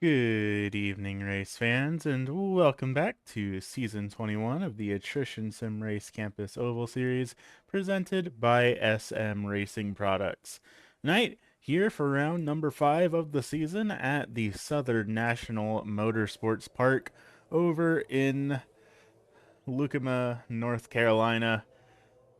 Good evening, race fans, and welcome back to Season 21 of the Attrition Sim Race Campus Oval Series, presented by SM Racing Products. Tonight, here for round number 5 of the season at the Southern National Motorsports Park over in Lucama, North Carolina.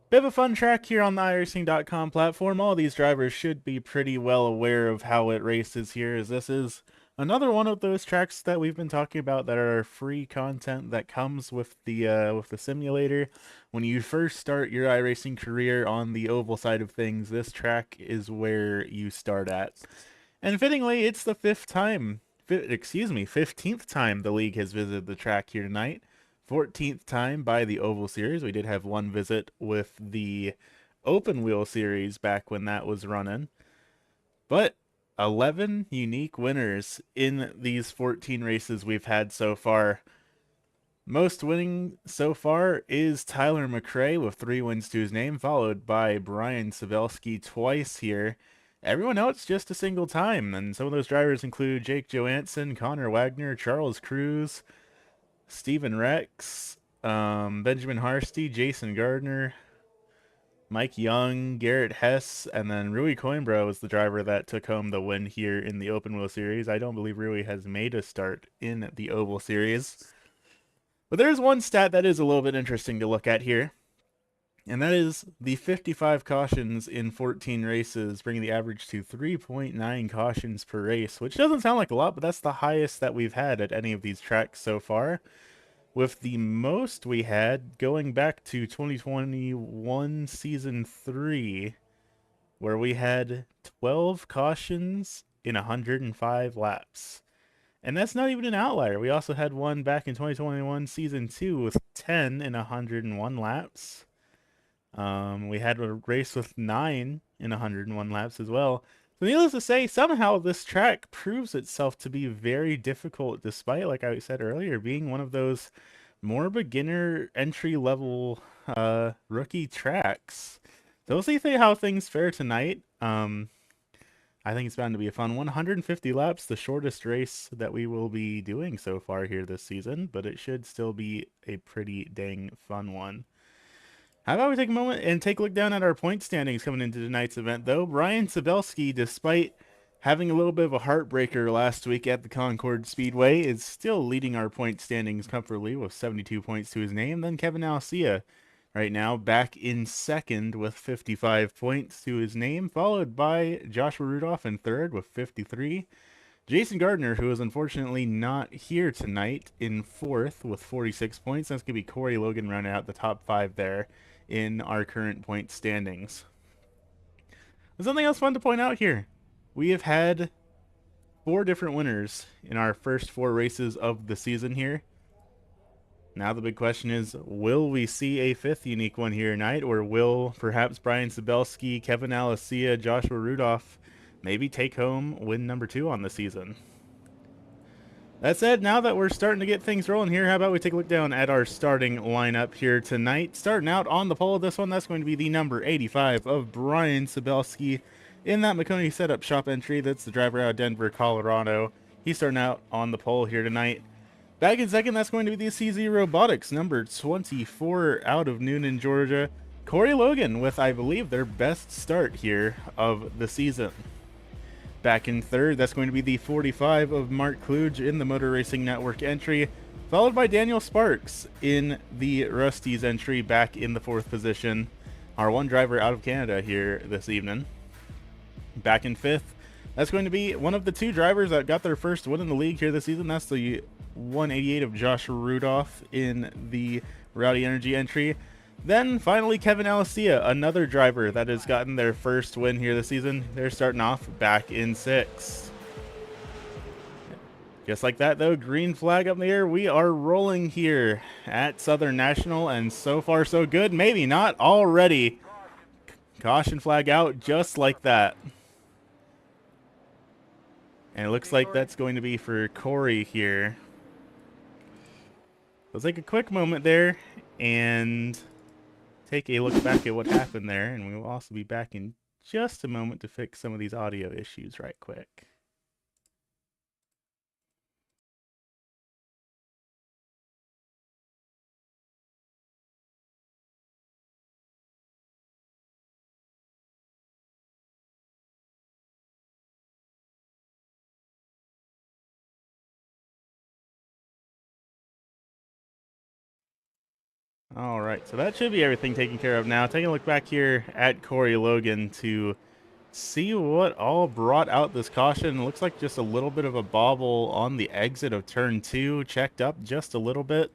Bit of a fun track here on the iRacing.com platform. All these drivers should be pretty well aware of how it races here, as this is another one of those tracks that we've been talking about that are free content that comes with the simulator. When you first start your iRacing career on the oval side of things, this track is where you start at. And fittingly, it's the 15th time the league has visited the track here tonight. 14th time by the Oval Series. We did have one visit with the Open Wheel Series back when that was running. But 11 unique winners in these 14 races we've had so far. Most winning so far is Tyler McRae with 3 wins to his name, followed by Brian Sabelski twice here. Everyone else just a single time, and some of those drivers include Jake Johansson, Connor Wagner, Charles Cruz, Steven Rex, Benjamin Harsty, Jason Gardner, Mike Young, Garrett Hess, and then Rui Coimbra was the driver that took home the win here in the Open Wheel Series. I don't believe Rui has made a start in the Oval Series. But there's one stat that is a little bit interesting to look at here, and that is the 55 cautions in 14 races, bringing the average to 3.9 cautions per race, which doesn't sound like a lot, but that's the highest that we've had at any of these tracks so far. With the most we had going back to 2021 Season 3, where we had 12 cautions in 105 laps. And that's not even an outlier. We also had one back in 2021 Season 2 with 10 in 101 laps. We had a race with 9 in 101 laps as well. So needless to say, somehow this track proves itself to be very difficult, despite, like I said earlier, being one of those more beginner entry-level rookie tracks. So we'll see how things fare tonight. I think it's bound to be a fun one. 150 laps, the shortest race that we will be doing so far here this season, but it should still be a pretty dang fun one. How about we take a moment and take a look down at our point standings coming into tonight's event, though. Brian Sabelski, despite having a little bit of a heartbreaker last week at the Concord Speedway, is still leading our point standings comfortably with 72 points to his name. Then Kevin Alcia right now back in second with 55 points to his name, followed by Joshua Rudolph in third with 53. Jason Gardner, who is unfortunately not here tonight, in fourth with 46 points. That's going to be Corey Logan rounding out the top 5 there in our current point standings. There's something else fun to point out here. We have had 4 different winners in our first 4 races of the season here. Now the big question is, will we see a 5th unique one here tonight, or will perhaps Brian Sabelski, Kevin Alcia, Joshua Rudolph maybe take home win number 2 on the season? That said, now that we're starting to get things rolling here, how about we take a look down at our starting lineup here tonight. Starting out on the pole of this one, that's going to be the number 85 of Brian Sabelski in that McConaughey Setup Shop entry. That's the driver out of Denver, Colorado. He's starting out on the pole here tonight. Back in second, that's going to be the CZ Robotics, number 24 out of Noonan, Georgia. Corey Logan with, I believe, their best start here of the season. Back in third, that's going to be the 45 of Mark Kluge in the Motor Racing Network entry, followed by Daniel Sparks in the Rusty's entry back in the 4th position. Our one driver out of Canada here this evening. Back in 5th, that's going to be one of the 2 drivers that got their first win in the league here this season. That's the 188 of Joshua Rudolph in the Rowdy Energy entry. Then finally Kevin Alcia, another driver that has gotten their first win here this season. They're starting off back in 6th. Just like that though, green flag up in the air. We are rolling here at Southern National, and so far so good. Maybe not already. Caution flag out just like that. And it looks like that's going to be for Corey here. Let's take a quick moment there and take a look back at what happened there, and we will also be back in just a moment to fix some of these audio issues right quick. All right, so that should be everything taken care of now. Taking a look back here at Corey Logan to see what all brought out this caution. It looks like just a little bit of a bobble on the exit of turn 2, checked up just a little bit.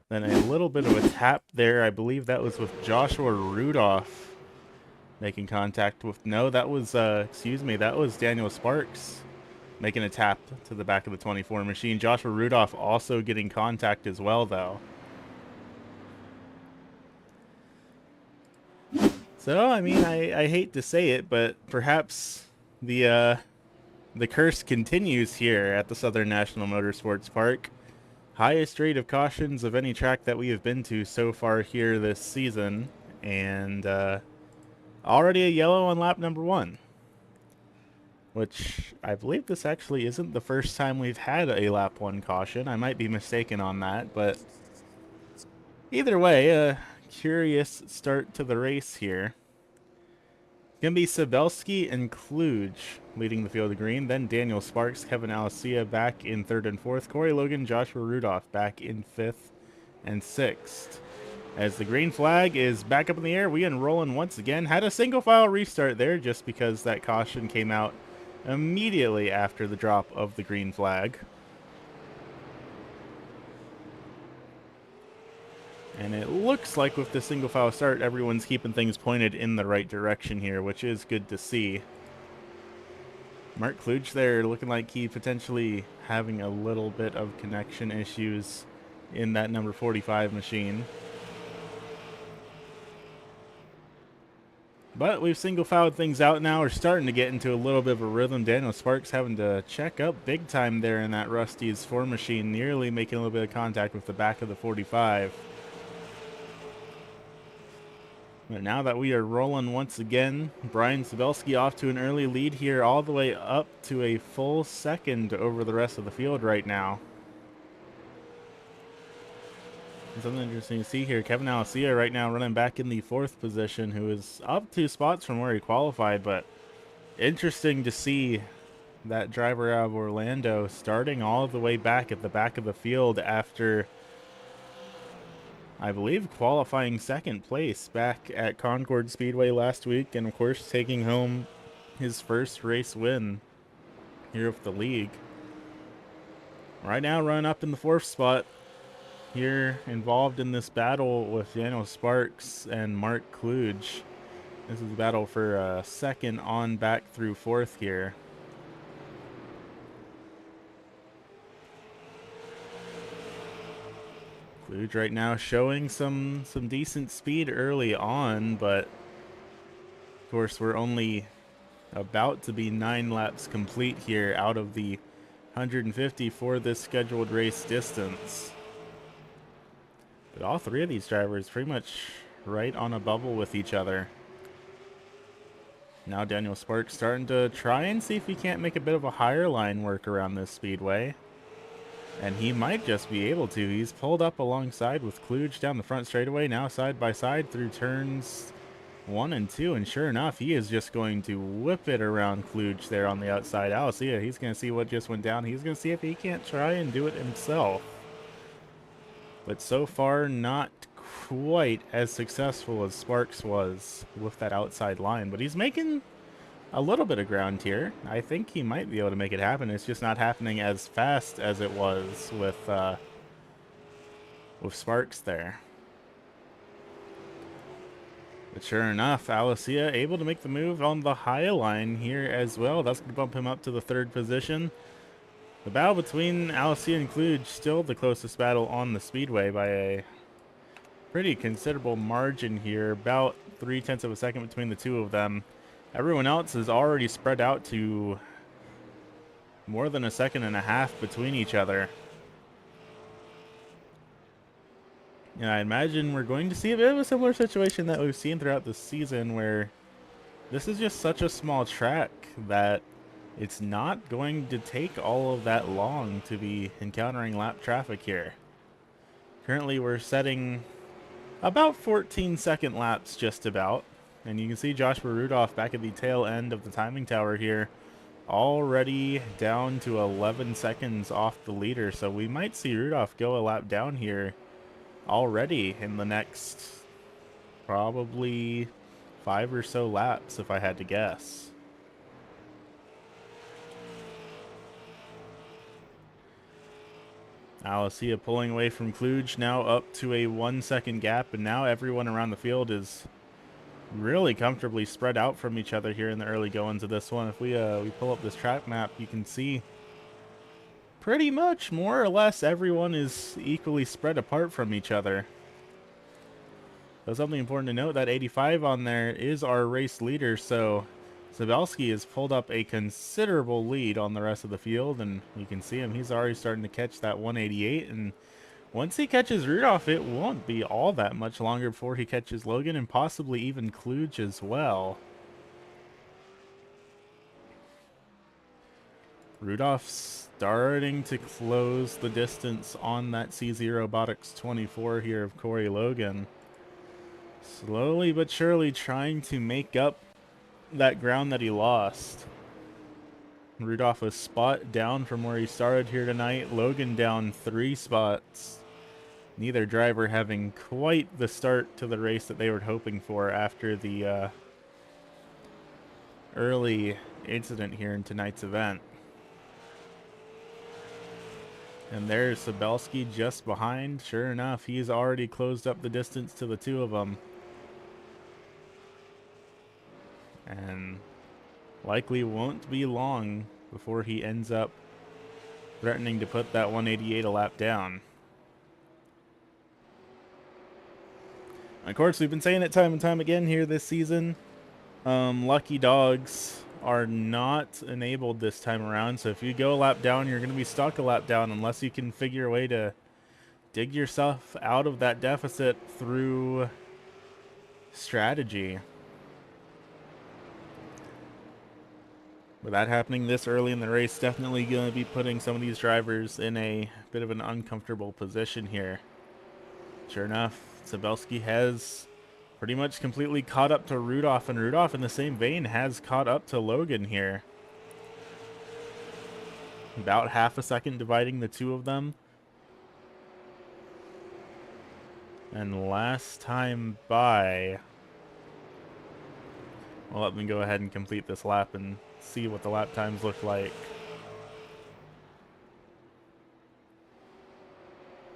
Then a little bit of a tap there. I believe that was with Joshua Rudolph making contact with, no, that was, excuse me, that was Daniel Sparks making a tap to the back of the 24 machine. Joshua Rudolph also getting contact as well, though. So, I mean, I hate to say it, but perhaps the curse continues here at the Southern National Motorsports Park. Highest rate of cautions of any track that we have been to so far here this season, and already a yellow on lap number 1. Which, I believe this actually isn't the first time we've had a lap 1 caution. I might be mistaken on that, but either way, a curious start to the race here. It's going to be Sabelski and Kluge leading the field of green. Then Daniel Sparks, Kevin Alessia back in 3rd and 4th. Corey Logan, Joshua Rudolph back in 5th and 6th. As the green flag is back up in the air, we enrolling once again. Had a single file restart there just because that caution came out immediately after the drop of the green flag. And it looks like with the single file start, everyone's keeping things pointed in the right direction here, which is good to see. Mark Kluge there looking like he potentially having a little bit of connection issues in that number 45 machine. But we've single-filed things out now. We're starting to get into a little bit of a rhythm. Daniel Sparks having to check up big time there in that Rusty's 4 machine, nearly making a little bit of contact with the back of the 45. But now that we are rolling once again, Brian Sabelski off to an early lead here, all the way up to a full second over the rest of the field right now. Something interesting to see here. Kevin Alessia right now running back in the 4th position, who is up 2 spots from where he qualified, but interesting to see that driver out of Orlando starting all the way back at the back of the field after, I believe, qualifying 2nd place back at Concord Speedway last week, and of course taking home his first race win here with the league. Right now running up in the 4th spot here, involved in this battle with Daniel Sparks and Mark Kluge. This is a battle for 2nd on back through 4th here. Kluge right now showing some decent speed early on, but of course we're only about to be 9 laps complete here out of the 150 for this scheduled race distance. But all 3 of these drivers pretty much right on a bubble with each other. Now Daniel Sparks starting to try and see if he can't make a bit of a higher line work around this speedway. And he might just be able to. He's pulled up alongside with Kluge down the front straightaway, now side by side through turns 1 and 2. And sure enough, he is just going to whip it around Kluge there on the outside. Alessia, he's going to see what just went down. He's going to see if he can't try and do it himself. But so far, not quite as successful as Sparks was with that outside line. But he's making a little bit of ground here. I think he might be able to make it happen. It's just not happening as fast as it was with Sparks there. But sure enough, Alessia able to make the move on the high line here as well. That's going to bump him up to the 3rd position. The battle between Alessia and Kluge still the closest battle on the speedway by a pretty considerable margin here. About 0.3 of a second between the 2 of them. Everyone else is already spread out to more than 1.5 seconds between each other. And I imagine we're going to see a bit of a similar situation that we've seen throughout the season, where this is just such a small track that it's not going to take all of that long to be encountering lap traffic here. Currently we're setting about 14-second laps just about. And you can see Joshua Rudolph back at the tail end of the timing tower here, already down to 11 seconds off the leader. So we might see Rudolph go a lap down here already in the next probably 5 or so laps, if I had to guess. Alessia pulling away from Kluge, now up to a 1-second gap, and now everyone around the field is really comfortably spread out from each other here in the early goings of this one. If we pull up this track map, you can see pretty much more or less everyone is equally spread apart from each other. So something important to note, that 85 on there is our race leader, so Sabelski has pulled up a considerable lead on the rest of the field, and you can see him, he's already starting to catch that 188, and once he catches Rudolph, it won't be all that much longer before he catches Logan and possibly even Kluge as well. Rudolph's starting to close the distance on that CZ Robotics 24 here of Corey Logan. Slowly but surely trying to make up that ground that he lost. Rudolph a spot down from where he started here tonight. Logan down 3 spots. Neither driver having quite the start to the race that they were hoping for after the early incident here in tonight's event. And there's Sabelski just behind. Sure enough, he's already closed up the distance to the two of them. And likely won't be long before he ends up threatening to put that 188 a lap down. Of course, we've been saying it time and time again here this season. Lucky dogs are not enabled this time around, so if you go a lap down, you're going to be stuck a lap down unless you can figure a way to dig yourself out of that deficit through strategy. With that happening this early in the race, definitely going to be putting some of these drivers in a bit of an uncomfortable position here. Sure enough, Sabelski has pretty much completely caught up to Rudolph, and Rudolph in the same vein has caught up to Logan here. About half a second dividing the two of them. And last time by, well, let me go ahead and complete this lap and see what the lap times look like.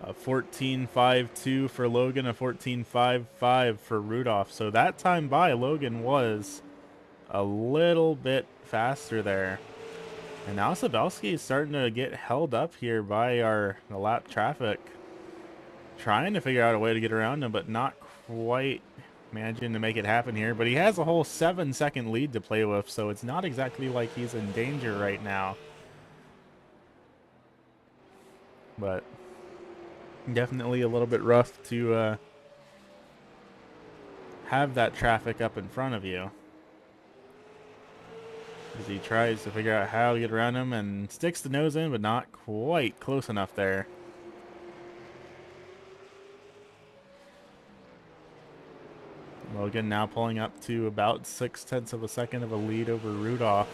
A 14.52 for Logan, a 14.55 for Rudolph. So that time by, Logan was a little bit faster there. And now Sabelski is starting to get held up here by the lap traffic. Trying to figure out a way to get around him, but not quite managing to make it happen here. But he has a whole 7-second lead to play with, so it's not exactly like he's in danger right now. But definitely a little bit rough to have that traffic up in front of you, as he tries to figure out how to get around him and sticks the nose in, but not quite close enough there. Logan now pulling up to about 0.6 of a second of a lead over Rudolph.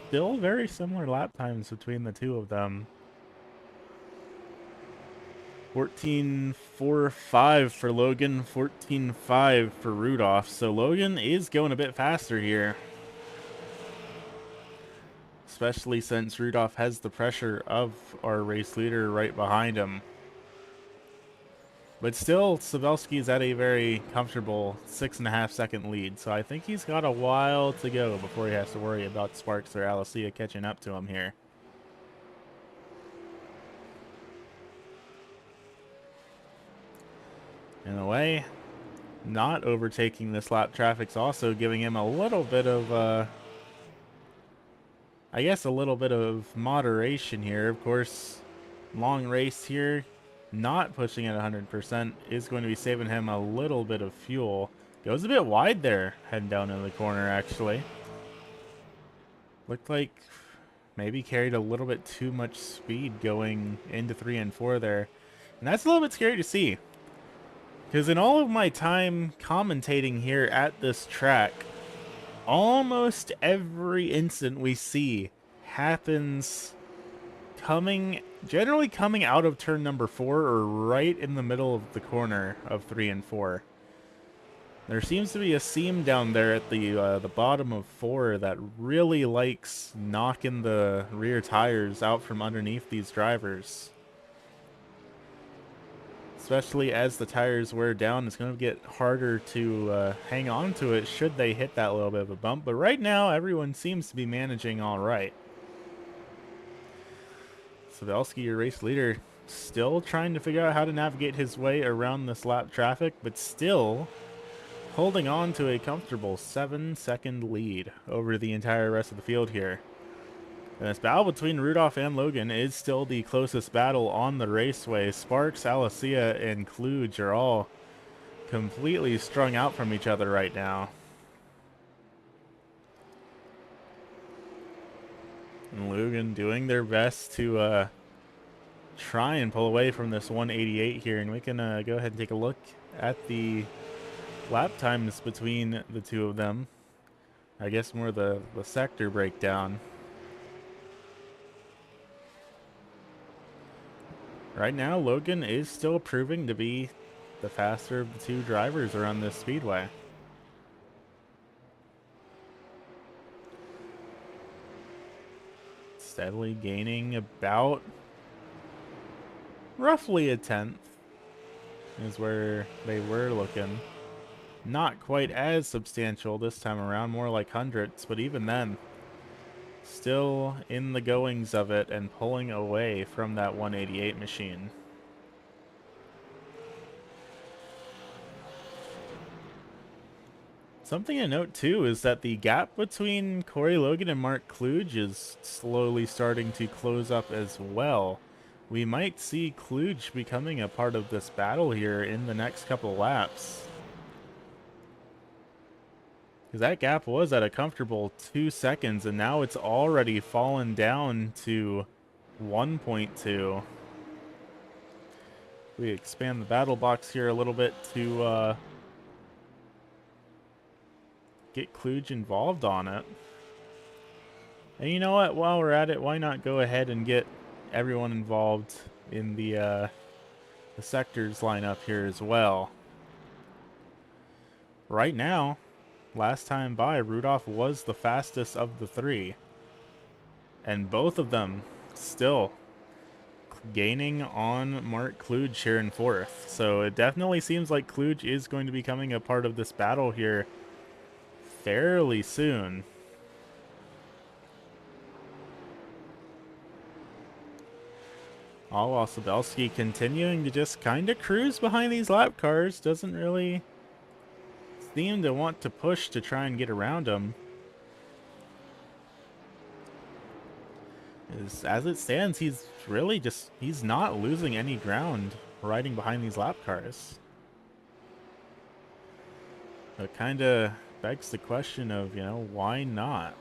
Still very similar lap times between the two of them. 14.45 for Logan, 14.5 for Rudolph. So Logan is going a bit faster here, especially since Rudolph has the pressure of our race leader right behind him. But still, Sabelski is at a very comfortable 6.5-second lead, so I think he's got a while to go before he has to worry about Sparks or Alessia catching up to him here. In a way, not overtaking this lap traffic's also giving him a little bit of, I guess a little bit of moderation here. Of course, long race here, not pushing at 100% is going to be saving him a little bit of fuel. Goes a bit wide there, heading down in the corner, actually. Looked like maybe carried a little bit too much speed going into 3 and 4 there. And that's a little bit scary to see, because in all of my time commentating here at this track, almost every incident we see happens coming generally coming out of turn number 4 or right in the middle of the corner of 3 and 4. There seems to be a seam down there at the bottom of 4 that really likes knocking the rear tires out from underneath these drivers. Especially as the tires wear down, it's going to get harder to hang on to it should they hit that little bit of a bump. But right now, everyone seems to be managing all right. Sabelski, your race leader, still trying to figure out how to navigate his way around this lap traffic, but still holding on to a comfortable 7-second lead over the entire rest of the field here. And this battle between Rudolph and Logan is still the closest battle on the raceway. Sparks, Alicia, and Kluge are all completely strung out from each other right now. And Logan doing their best to try and pull away from this 188 here. And we can go ahead and take a look at the lap times between the two of them. I guess more the sector breakdown. Right now, Logan is still proving to be the faster of the two drivers around this speedway. Steadily gaining about roughly a tenth is where they were looking. Not quite as substantial this time around, more like hundredths, but even then, still in the goings of it and pulling away from that 188 machine. Something to note too is that the gap between Corey Logan and Mark Kluge is slowly starting to close up as well. We might see Kluge becoming a part of this battle here in the next couple laps. Because that gap was at a comfortable 2 seconds, and now it's already fallen down to 1.2. We expand the battle box here a little bit to get Kluge involved on it. And you know what? While we're at it, why not go ahead and get everyone involved in the sectors lineup here as well. Right now, last time by, Rudolph was the fastest of the three. And both of them still gaining on Mark Kluge here in fourth. So it definitely seems like Kluge is going to be becoming a part of this battle here fairly soon. All while Sabelski continuing to just kind of cruise behind these lap cars. Doesn't really seem to want to push to try and get around them. As it stands, he's not losing any ground riding behind these lap cars. It kind of begs the question of, you know, why not?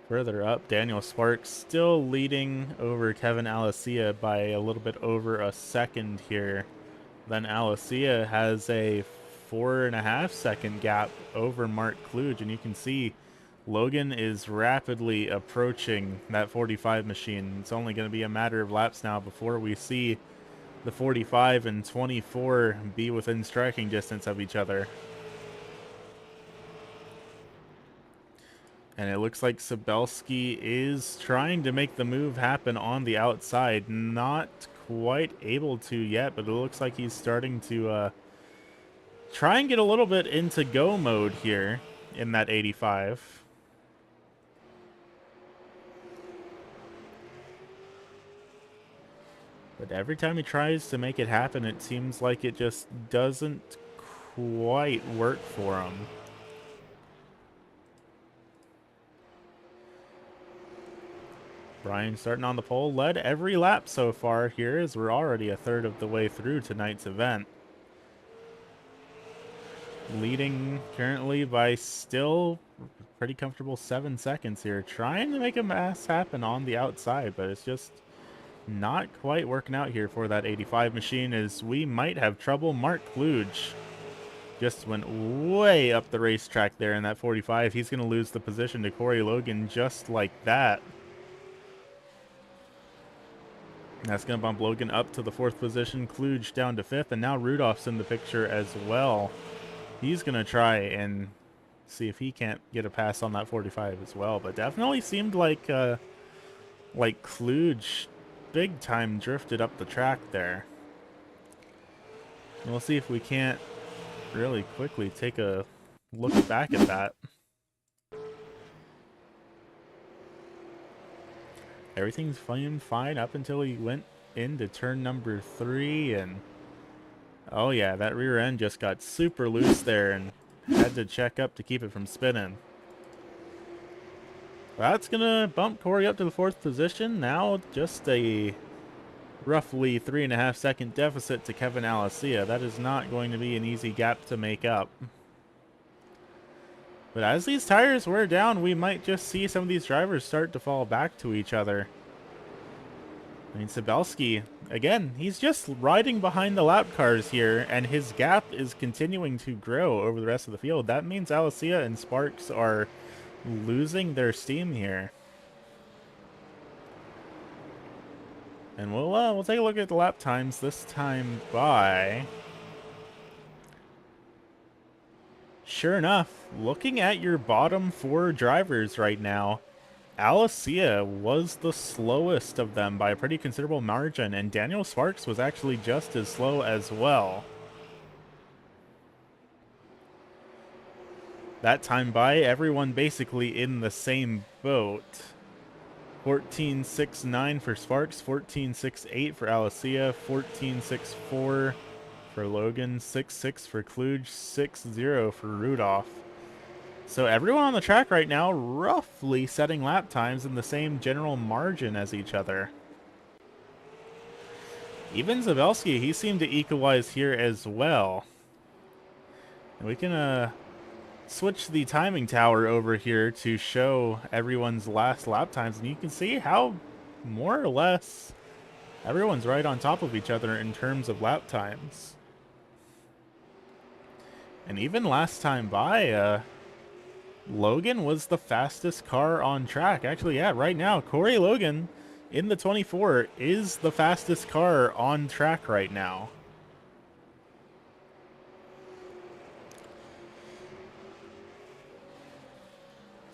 Further up, Daniel Sparks still leading over Kevin Alicia by a little bit over a second here. Then Alicia has a 4.5 second gap over Mark Kluge, and you can see Logan is rapidly approaching that 45 machine. It's only going to be a matter of laps now before we see the 45 and 24 be within striking distance of each other. And it looks like Sabelski is trying to make the move happen on the outside. Not quite able to yet, but it looks like he's starting to try and get a little bit into go mode here in that 85. But every time he tries to make it happen, it seems like it just doesn't quite work for him. Brian starting on the pole, led every lap so far here, as we're already a third of the way through tonight's event. Leading currently by still pretty comfortable 7 seconds here. Trying to make a mess happen on the outside, but it's just not quite working out here for that 85 machine, as we might have trouble. Mark Kluge Just went way up the racetrack there in that 45. He's going to lose the position to Corey Logan just like that. That's going to bump Logan up to the 4th position, Kluge down to 5th, and now Rudolph's in the picture as well. He's going to try and see if he can't get a pass on that 45 as well, but definitely seemed like Kluge big time drifted up the track there. And we'll see if we can't really quickly take a look back at that. Everything's fine up until he went into turn number 3, and oh yeah, that rear end just got super loose there and had to check up to keep it from spinning. That's gonna bump Corey up to the 4th position. Now just a roughly 3.5 second deficit to Kevin Alessia. That is not going to be an easy gap to make up. But as these tires wear down, we might just see some of these drivers start to fall back to each other. I mean, Cybelski, again, he's just riding behind the lap cars here, and his gap is continuing to grow over the rest of the field. That means Alessia and Sparks are losing their steam here. And we'll take a look at the lap times this time by... Sure enough, looking at your bottom 4 drivers right now, Alessia was the slowest of them by a pretty considerable margin, and Daniel Sparks was actually just as slow as well. That time by, everyone basically in the same boat. 14.69 for Sparks, 14.68 for Alessia, 14.64 for Logan, 6.6 for Kluge, 6.0 for Rudolph. So everyone on the track right now roughly setting lap times in the same general margin as each other. Even Cybelski, he seemed to equalize here as well. And we can switch the timing tower over here to show everyone's last lap times, and you can see how more or less everyone's right on top of each other in terms of lap times. And even last time by, Logan was the fastest car on track. Actually, yeah, right now, Corey Logan in the 24 is the fastest car on track right now.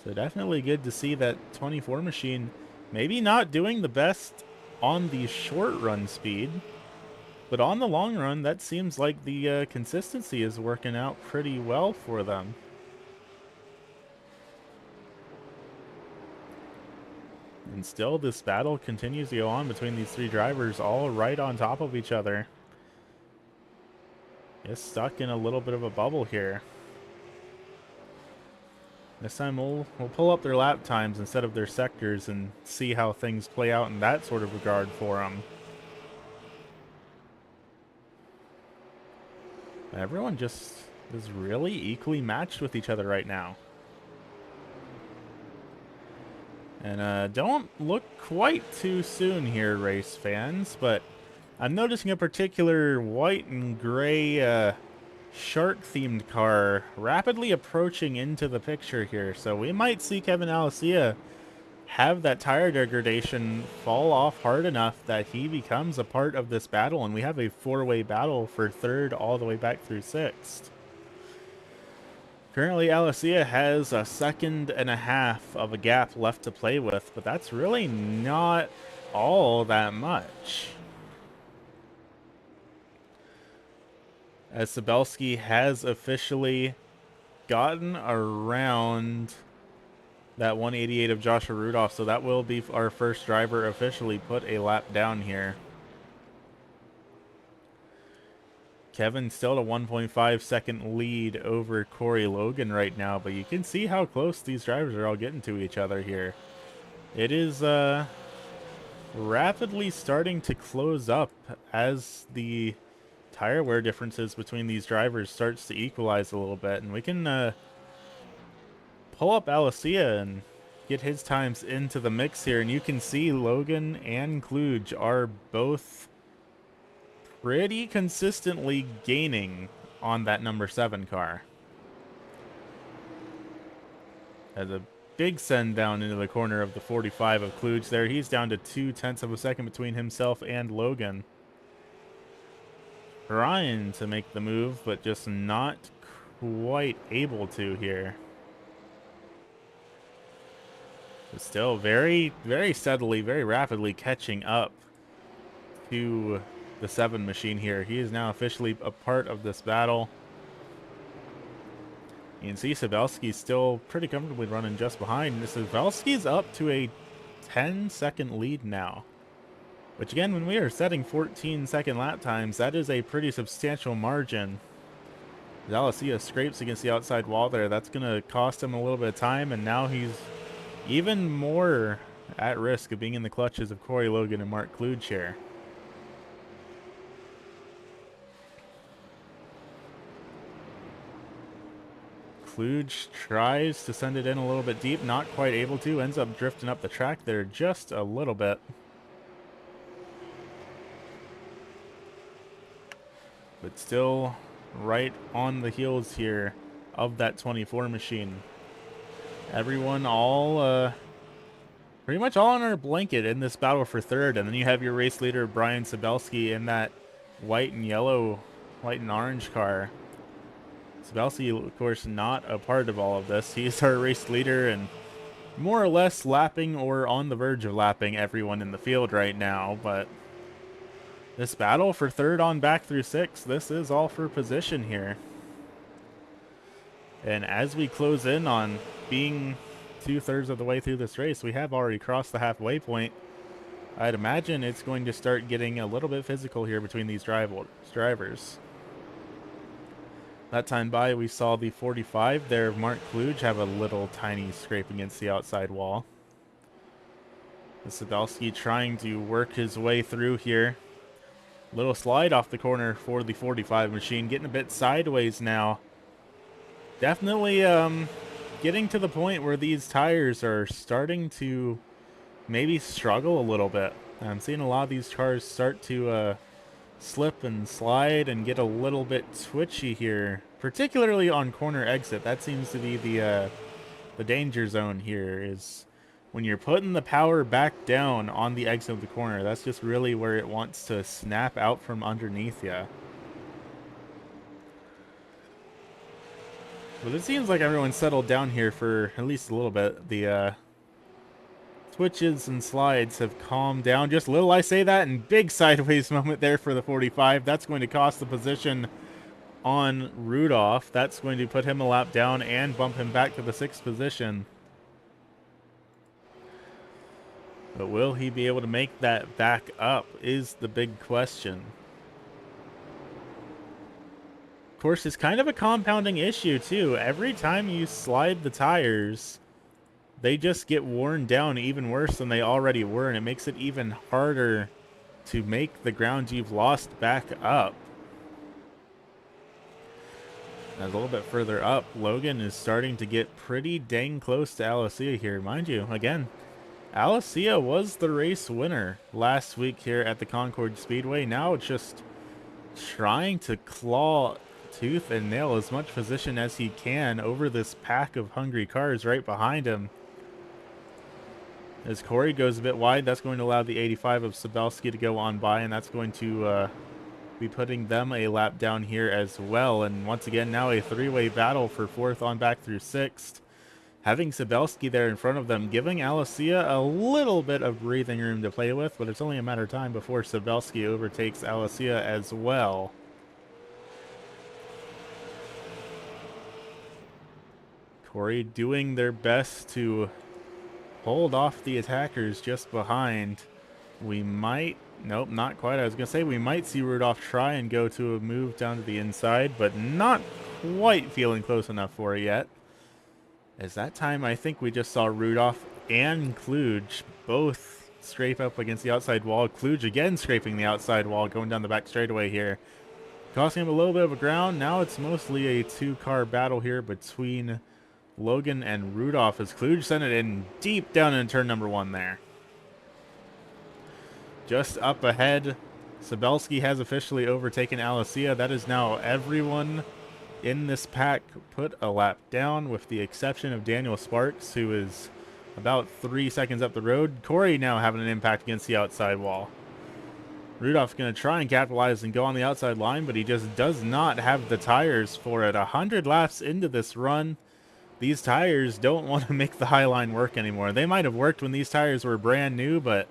So definitely good to see that 24 machine maybe not doing the best on the short run speed, but on the long run, that seems like the consistency is working out pretty well for them. And still, this battle continues to go on between these 3 drivers, all right on top of each other. Just stuck in a little bit of a bubble here. This time we'll pull up their lap times instead of their sectors and see how things play out in that sort of regard for them. Everyone just is really equally matched with each other right now. And don't look quite too soon here, race fans, but I'm noticing a particular white and gray shark-themed car rapidly approaching into the picture here. So we might see Kevin Alessia have that tire degradation fall off hard enough that he becomes a part of this battle, and we have a 4-way battle for 3rd all the way back through 6th. Currently, Alessia has a 1.5 seconds of a gap left to play with, but that's really not all that much. As Cybelski has officially gotten around that 188 of Joshua Rudolph, so that will be our first driver officially put a lap down here. Kevin still at a 1.5 second lead over Corey Logan right now, but you can see how close these drivers are all getting to each other here. It is rapidly starting to close up as the tire wear differences between these drivers starts to equalize a little bit, and we can pull up Alessia and get his times into the mix here, and you can see Logan and Kluge are both pretty consistently gaining on that number 7 car. Has a big send down into the corner of the 45 of Kluge there. He's down to 0.2 of a second between himself and Logan. Trying to make the move, but just not quite able to here. But still very, very steadily, very rapidly catching up to the 7 machine here. He is now officially a part of this battle. You can see Sabelski's still pretty comfortably running just behind. Sabelski's up to a 10-second lead now. Which again, when we are setting 14-second lap times, that is a pretty substantial margin. Zalacia scrapes against the outside wall there. That's going to cost him a little bit of time, and now he's even more at risk of being in the clutches of Corey Logan and Mark Kluge here. Kluge tries to send it in a little bit deep, not quite able to, ends up drifting up the track there just a little bit. But still right on the heels here of that 24 machine. Everyone pretty much all on our blanket in this battle for third, and then you have your race leader Brian Sabelski in that white and orange car. Sabelski, of course, not a part of all of this. He's our race leader and more or less lapping or on the verge of lapping everyone in the field right now, but this battle for third on back through 6, this is all for position here. And as we close in on being 2/3 of the way through this race, we have already crossed the halfway point. I'd imagine it's going to start getting a little bit physical here between these drivers. That time by, we saw the 45 there, Mark Kluge, have a little tiny scrape against the outside wall. Sabelski trying to work his way through here. Little slide off the corner for the 45 machine, getting a bit sideways now. Definitely getting to the point where these tires are starting to maybe struggle a little bit. I'm seeing a lot of these cars start to slip and slide and get a little bit twitchy here, particularly on corner exit. That seems to be the danger zone here, is when you're putting the power back down on the exit of the corner. That's just really where it wants to snap out from underneath you. But it seems like everyone's settled down here for at least a little bit. The twitches and slides have calmed down just a little. I say that, and big sideways moment there for the 45. That's going to cost the position on Rudolph. That's going to put him a lap down and bump him back to the 6th position. But will he be able to make that back up is the big question. Of course, it's kind of a compounding issue too. Every time you slide the tires, they just get worn down even worse than they already were, and it makes it even harder to make the ground you've lost back up. Now, a little bit further up, Logan is starting to get pretty dang close to Alicia here. Mind you, again, Alicia was the race winner last week here at the Concord Speedway. Now it's just trying to claw tooth and nail as much position as he can over this pack of hungry cars right behind him. As Corey goes a bit wide, that's going to allow the 85 of Sabelski to go on by, and that's going to be putting them a lap down here as well. And once again, now a 3-way battle for 4th on back through 6th. Having Sabelski there in front of them, giving Alicia a little bit of breathing room to play with, but it's only a matter of time before Sabelski overtakes Alicia as well. Corey doing their best to hold off the attackers just behind. We might, nope, not quite. I was going to say we might see Rudolph try and go to a move down to the inside, but not quite feeling close enough for it yet. As that time, I think we just saw Rudolph and Kluge both scrape up against the outside wall. Kluge again scraping the outside wall, going down the back straightaway here, costing him a little bit of a ground. Now it's mostly a 2-car battle here between Logan and Rudolph, as Kluge sent it in deep down in turn number 1 there. Just up ahead Sabelski has officially overtaken Alicia. That is now everyone in this pack put a lap down, with the exception of Daniel Sparks, who is about 3 seconds up the road. Corey now having an impact against the outside wall. Rudolph's going to try and capitalize and go on the outside line, but he just does not have the tires for it. 100 laps into this run, these tires don't want to make the high line work anymore. They might have worked when these tires were brand new, but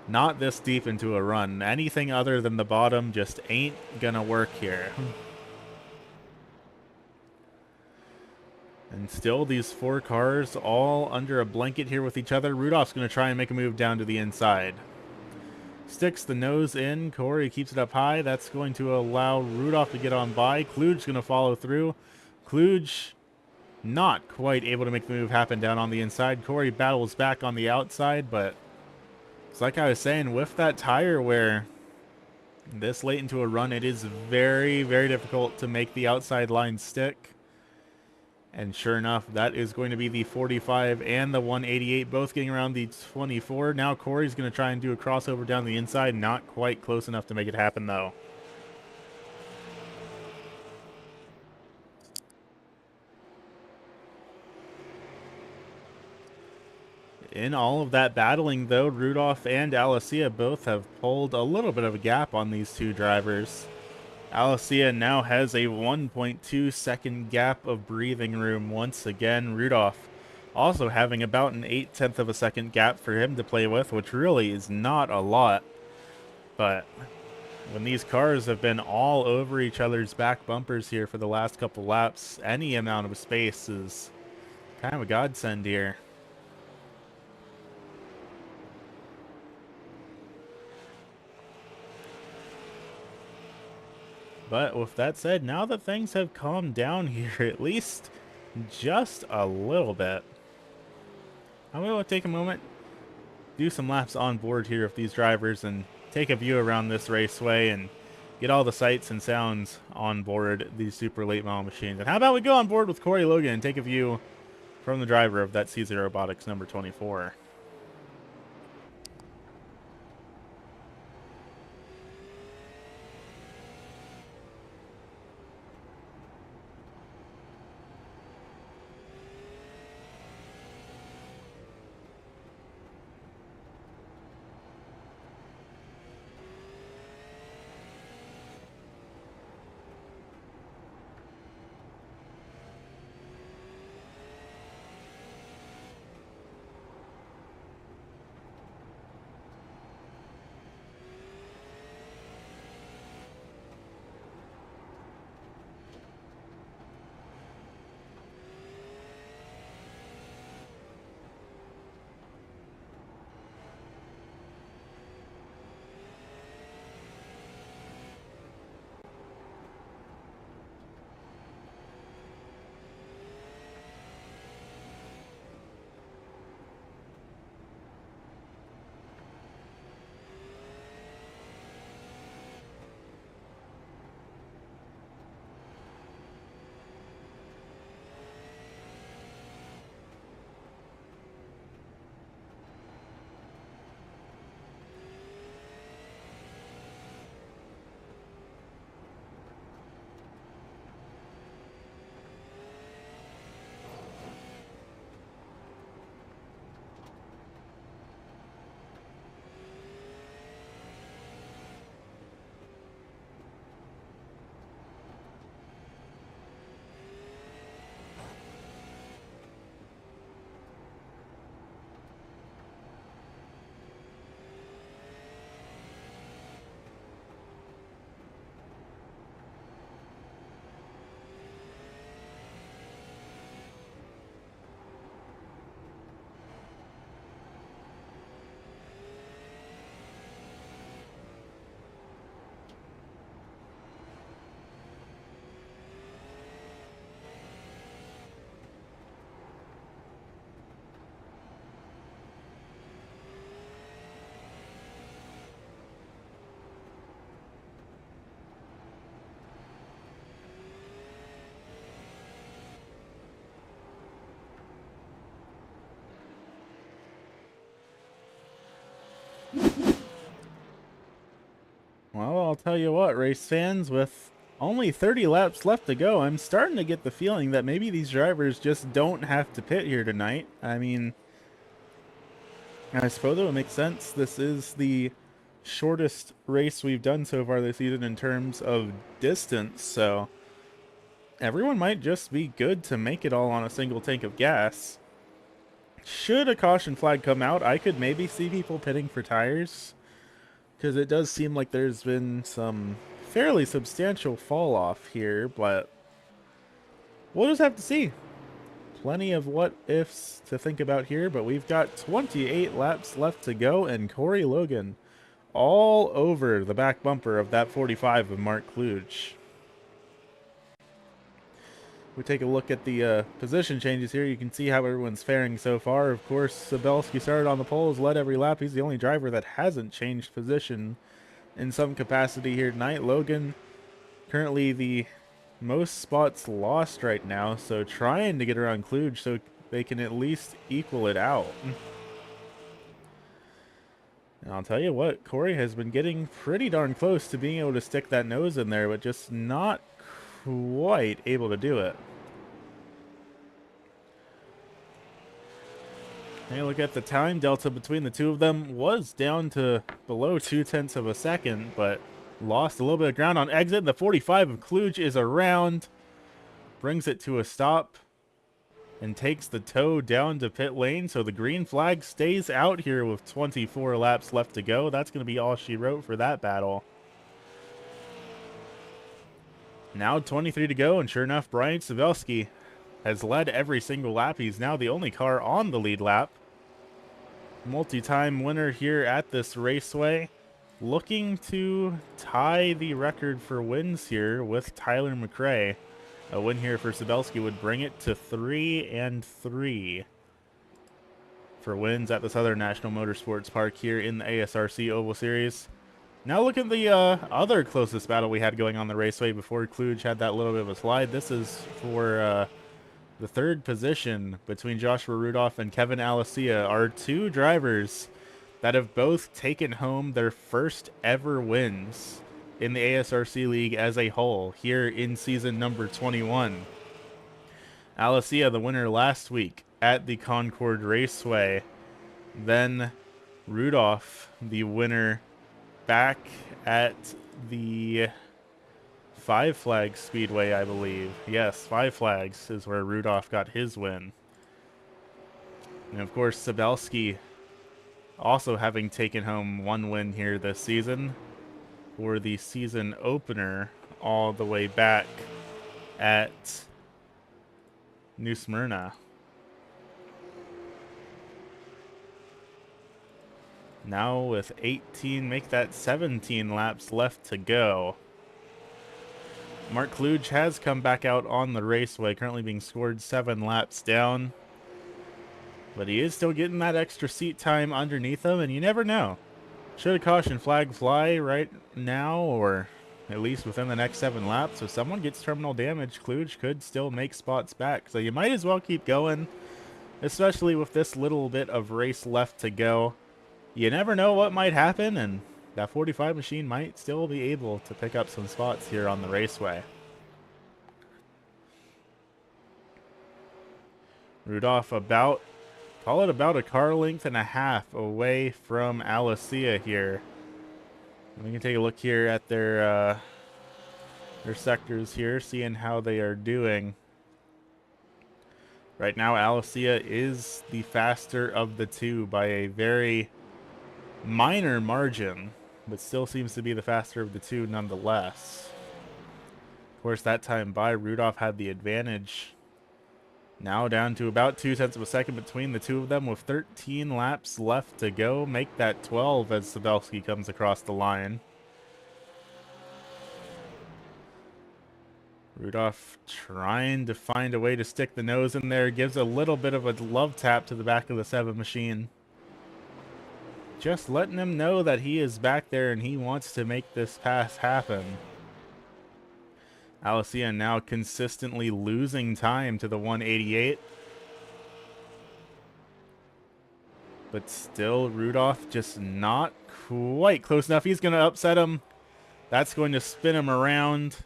not this deep into a run. Anything other than the bottom just ain't going to work here. And still, these four cars all under a blanket here with each other. Rudolph's going to try and make a move down to the inside. Sticks the nose in. Corey keeps it up high. That's going to allow Rudolph to get on by. Kluge's going to follow through. Kluge not quite able to make the move happen down on the inside. Corey battles back on the outside, but it's like I was saying, with that tire wear this late into a run, it is very, very difficult to make the outside line stick. And sure enough, that is going to be the 45 and the 188, both getting around the 24. Now Corey's going to try and do a crossover down the inside. Not quite close enough to make it happen, though. In all of that battling, though, Rudolph and Alicia both have pulled a little bit of a gap on these two drivers. Alicia now has a 1.2 second gap of breathing room once again. Rudolph also having about an 0.8 of a second gap for him to play with, which really is not a lot. But when these cars have been all over each other's back bumpers here for the last couple laps, any amount of space is kind of a godsend here. But with that said, now that things have calmed down here, at least just a little bit, I'm going to take a moment, do some laps on board here with these drivers, and take a view around this raceway and get all the sights and sounds on board these super late model machines. And how about we go on board with Corey Logan and take a view from the driver of that CZ Robotics number 24. Tell you what, race fans, with only 30 laps left to go, I'm starting to get the feeling that maybe these drivers just don't have to pit here tonight. I mean, I suppose it would make sense. This is the shortest race we've done so far this season in terms of distance, so everyone might just be good to make it all on a single tank of gas. Should a caution flag come out, I could maybe see people pitting for tires, because it does seem like there's been some fairly substantial fall off here, but we'll just have to see. Plenty of what ifs to think about here, but we've got 28 laps left to go, and Corey Logan all over the back bumper of that 45 of Mark Kluge. We take a look at the position changes here. You can see how everyone's faring so far. Of course, Sabelski started on the pole, has led every lap. He's the only driver that hasn't changed position in some capacity here tonight. Logan, currently the most spots lost right now, so trying to get around Kluge so they can at least equal it out. And I'll tell you what, Corey has been getting pretty darn close to being able to stick that nose in there, but just not quite able to do it. Hey, look at the time delta between the two of them was down to below 0.2 of a second, but lost a little bit of ground on exit. The 45 of Kluge is around, brings it to a stop, and takes the tow down to pit lane. So the green flag stays out here with 24 laps left to go. That's going to be all she wrote for that battle. Now 23 to go, and sure enough, Brian Sabelski has led every single lap. He's now the only car on the lead lap. Multi-time winner here at this raceway. Looking to tie the record for wins here with Tyler McRae. A win here for Sabelski would bring it to 3-3 for wins at the Southern National Motorsports Park here in the ASRC Oval Series. Now look at the other closest battle we had going on the raceway before Kluge had that little bit of a slide. This is for the third position between Joshua Rudolph and Kevin Alessia, our two drivers that have both taken home their first ever wins in the ASRC League as a whole here in season number 21. Alessia, the winner last week at the Concord Raceway. Then Rudolph, the winner back at the Five Flags Speedway, I believe. Yes, Five Flags is where Rudolph got his win. And of course, Sabelski also having taken home one win here this season for the season opener all the way back at New Smyrna. Now with 18, make that 17 laps left to go. Mark Kluge has come back out on the raceway, currently being scored 7 laps down. But he is still getting that extra seat time underneath him, and you never know. Should a caution flag fly right now, or at least within the next 7 laps, if someone gets terminal damage, Kluge could still make spots back. So you might as well keep going, especially with this little bit of race left to go. You never know what might happen, and that 45 machine might still be able to pick up some spots here on the raceway. Rudolph call it about a car length and a half away from Alessia here. We can take a look here at their sectors here, seeing how they are doing. Right now, Alessia is the faster of the two by a very minor margin, but still seems to be the faster of the two nonetheless. Of course, that time by, Rudolph had the advantage. Now down to about 0.2 of a second between the two of them with 13 laps left to go. Make that 12 as Sabelski comes across the line. Rudolph trying to find a way to stick the nose in there. Gives a little bit of a love tap to the back of the 7 machine. Just letting him know that he is back there and he wants to make this pass happen. Alessia now consistently losing time to the 188. But still, Rudolph just not quite close enough. He's going to upset him. That's going to spin him around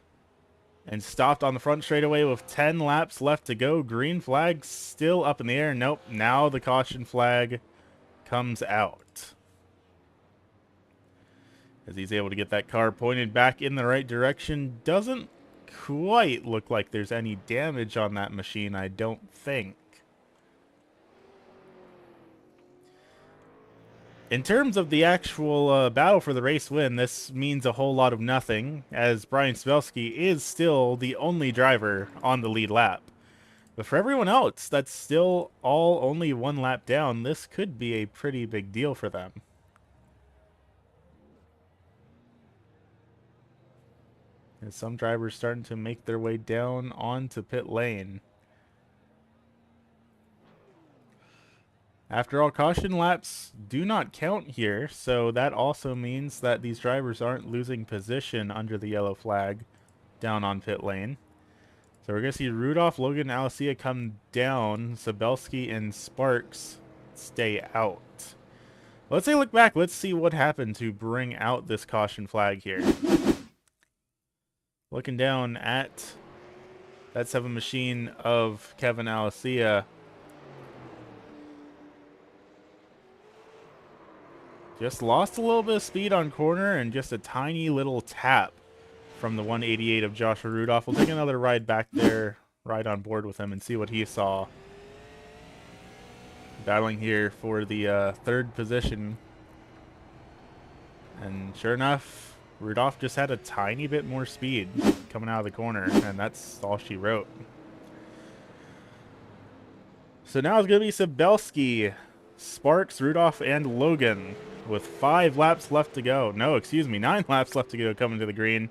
and stopped on the front straightaway with 10 laps left to go. Green flag still up in the air. Nope, now the caution flag comes out, as he's able to get that car pointed back in the right direction. Doesn't quite look like there's any damage on that machine, I don't think. In terms of the actual battle for the race win, this means a whole lot of nothing, as Brian Spelski is still the only driver on the lead lap. But for everyone else that's still all only one lap down, this could be a pretty big deal for them. And some drivers starting to make their way down onto pit lane. After all, caution laps do not count here, so that also means that these drivers aren't losing position under the yellow flag down on pit lane. So we're going to see Rudolph, Logan, and Alessia come down. Sabelski and Sparks stay out. Let's take a look back. Let's see what happened to bring out this caution flag here. Looking down at that 7 machine of Kevin Alessia. Just lost a little bit of speed on corner and just a tiny little tap from the 188 of Joshua Rudolph. We'll take another ride back there, ride on board with him and see what he saw. Battling here for the 3rd position. And sure enough, Rudolph just had a tiny bit more speed coming out of the corner, and that's all she wrote. So now it's going to be Sabelski, Sparks, Rudolph, and Logan with 5 laps left to go. No, excuse me, 9 laps left to go coming to the green.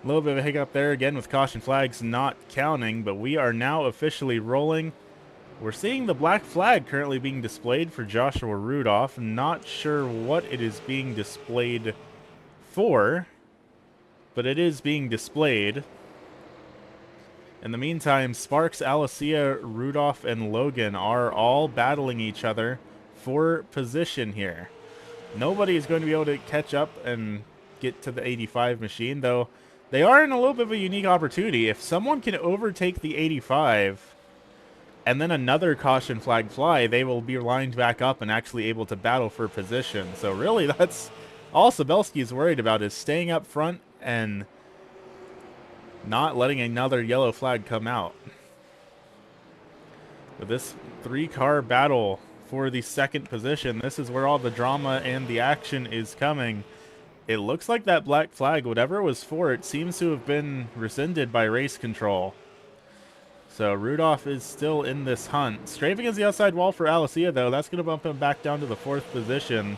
A little bit of a hiccup there again with caution flags not counting, but we are now officially rolling. We're seeing the black flag currently being displayed for Joshua Rudolph. Not sure what it is being displayed for, but it is being displayed. In the meantime, Sparks, Alessia, Rudolph, and Logan are all battling each other for position here. Nobody is going to be able to catch up and get to the 85 machine, though they are in a little bit of a unique opportunity. If someone can overtake the 85 and then another caution flag fly, they will be lined back up and actually able to battle for position. So really, that's all Sabelski is worried about, is staying up front and not letting another yellow flag come out. With this 3-car battle for the 2nd position, this is where all the drama and the action is coming. It looks like that black flag, whatever it was for, it seems to have been rescinded by race control. So Rudolph is still in this hunt. Strafing against the outside wall for Alessia, though. That's going to bump him back down to the 4th position.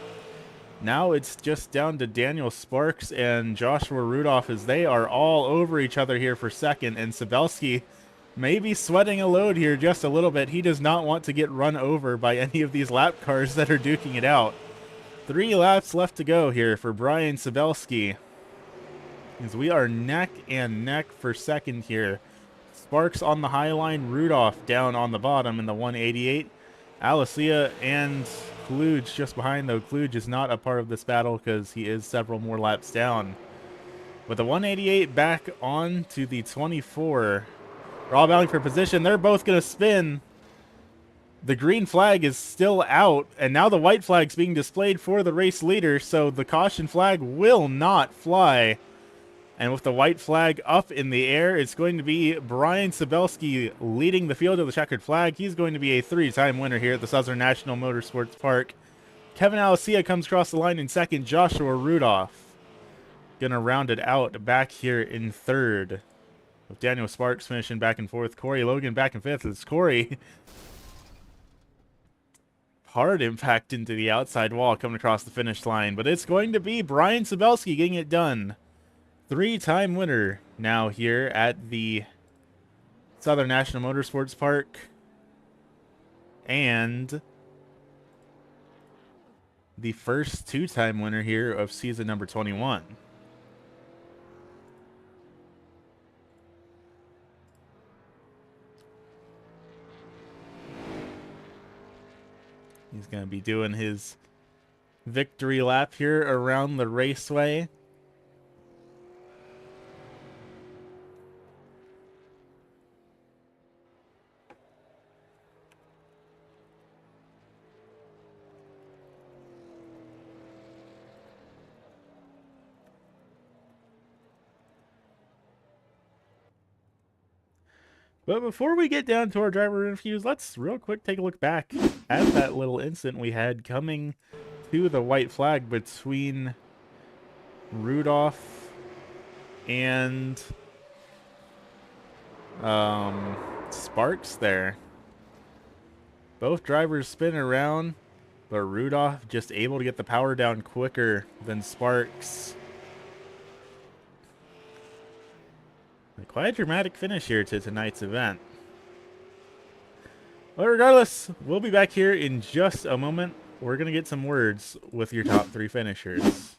Now it's just down to Daniel Sparks and Joshua Rudolph, as they are all over each other here for 2nd. And Sabelski may be sweating a load here just a little bit. He does not want to get run over by any of these lap cars that are duking it out. 3 laps left to go here for Brian Sabelski, as we are neck and neck for 2nd here. Sparks on the high line, Rudolph down on the bottom in the 188. Alessia and Kluge just behind, though Kluge is not a part of this battle because he is several more laps down. With the 188 back on to the 24. We're all battling for position. They're both going to spin. The green flag is still out, and now the white flag's being displayed for the race leader, so the caution flag will not fly. And with the white flag up in the air, it's going to be Brian Sabelski leading the field of the checkered flag. He's going to be a 3-time winner here at the Southern National Motorsports Park. Kevin Alessia comes across the line in 2nd. Joshua Rudolph going to round it out back here in 3rd. With Daniel Sparks finishing back in 4th. Corey Logan back in 5th. It's Corey. Hard impact into the outside wall coming across the finish line. But it's going to be Brian Sabelski getting it done. 3-time winner now here at the Southern National Motorsports Park. And the first 2-time winner here of season number 21. He's going to be doing his victory lap here around the raceway. But before we get down to our driver interviews, let's real quick take a look back at that little incident we had coming to the white flag between Rudolph and Sparks there. Both drivers spin around, but Rudolph just able to get the power down quicker than Sparks. Quite a dramatic finish here to tonight's event. But regardless, we'll be back here in just a moment. We're going to get some words with your top 3 finishers.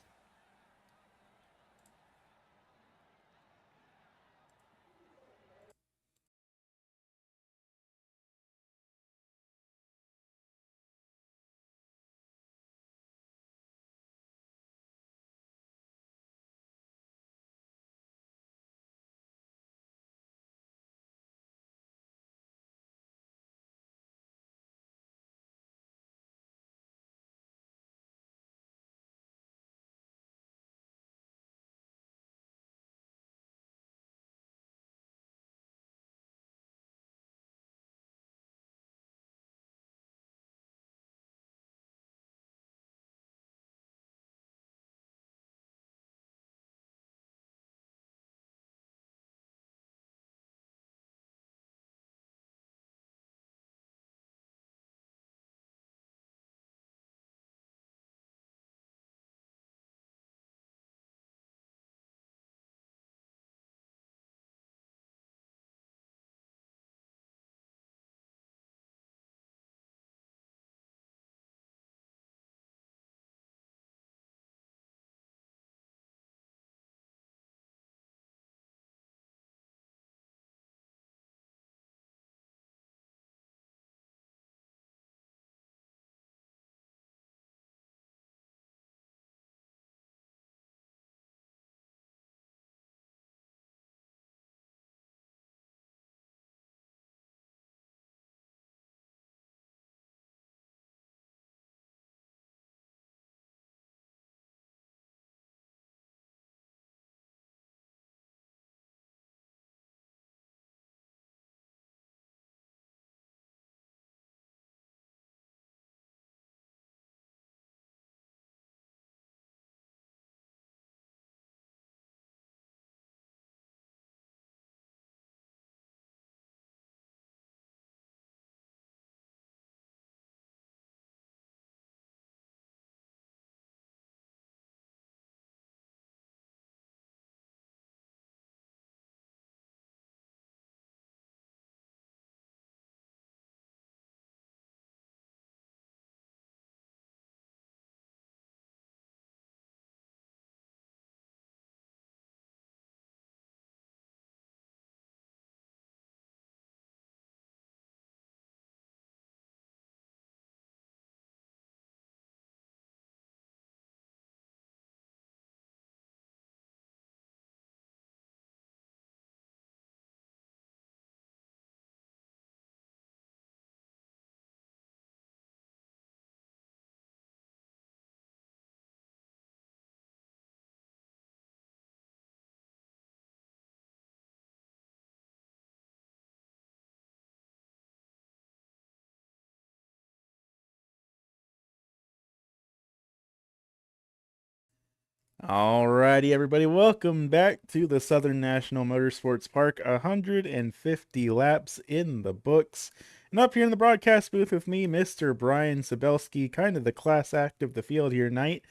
Alrighty, everybody, welcome back to the Southern National Motorsports Park. 150 laps in the books. And up here in the broadcast booth with me, Mr. Brian Sabelski, kind of the class act of the field here tonight.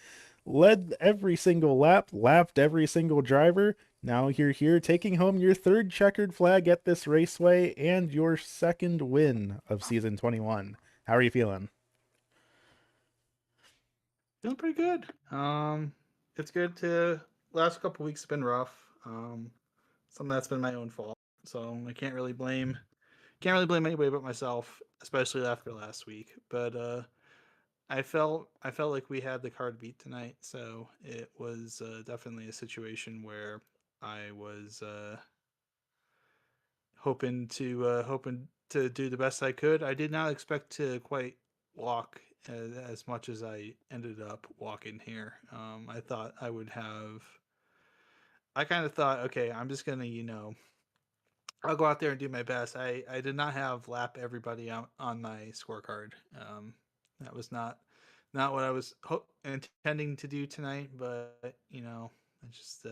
Led every single lap, lapped every single driver. Now you're here taking home your 3rd checkered flag at this raceway and your 2nd win of season 21. How are you feeling? Feeling pretty good. It's good to last couple weeks have been rough. Some of that's been my own fault, so I can't really blame anybody but myself, especially after last week. But I felt like we had the card beat tonight, so it was definitely a situation where I was hoping to do the best I could. I did not expect to quite walk as much as I ended up walking here. I thought I would have. I kind of thought, okay, I'm just gonna I'll go out there and do my best. I did not have lap everybody on my scorecard. That was not what I was intending to do tonight, but it just